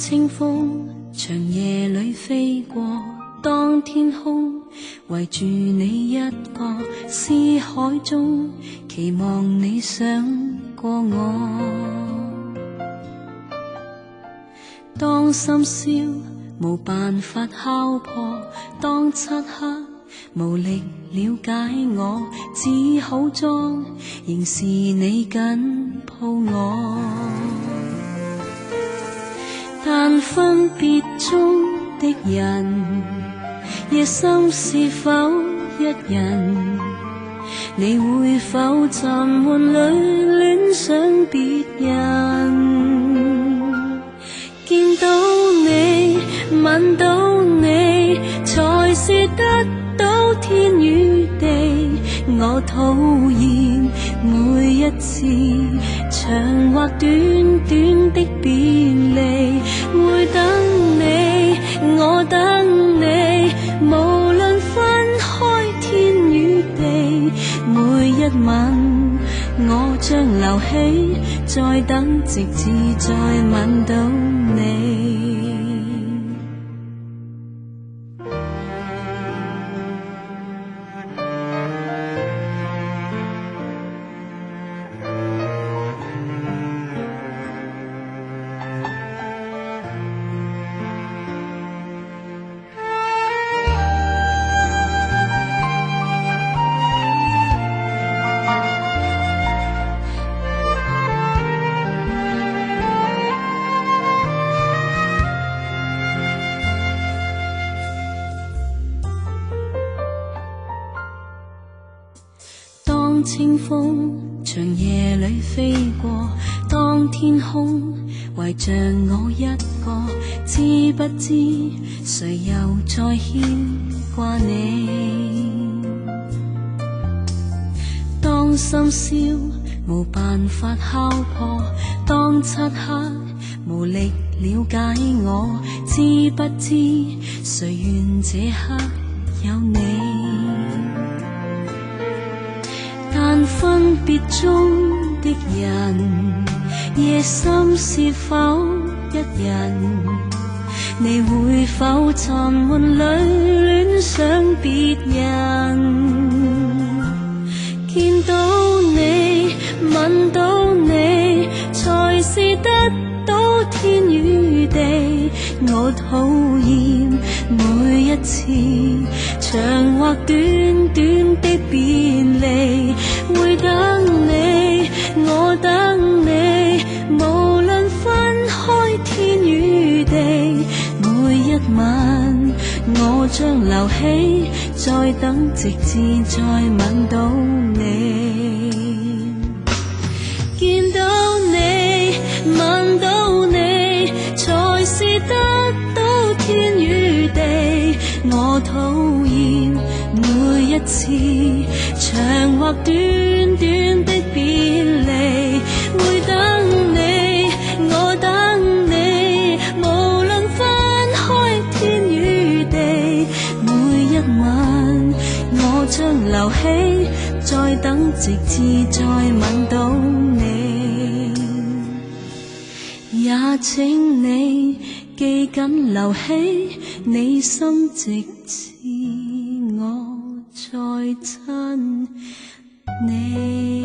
清風長夜裏飛過，當天空圍住你一個，思海中期望你想過我。當深宵無辦法敲破，當漆黑無力了解我，只好裝仍是你緊抱我。但分別中的人，夜深是否一人？你會否沉悶裏戀上別人？見到你，吻到你，才是得到天與地。我討厭每一次長或短短的別離，會等你，我等你，無論分開天與地。每一吻我將留起，再等直至再吻到你。當清風長夜裏飛過，當天空圍着我一個，知不知誰又再牽掛你？當深宵無辦法敲破，當漆黑無力了解我，知不知誰願這刻有你？但分別中的人，夜深是否一人？你會否沉悶裏戀上別人？見到你，吻到你，才是得到天與地。我討厭每一次長或短短的別離，會等你，我等你，無論分開天與地。每一吻我將留起，再等直至再吻到你。見到你，吻到你，才是得到天與地。我討厭每一次長或短短的別離，會等你，我等你，無論分開天與地。每一吻我將留起，再等直至再吻到你。也請你記緊留起，你心直至我再親你。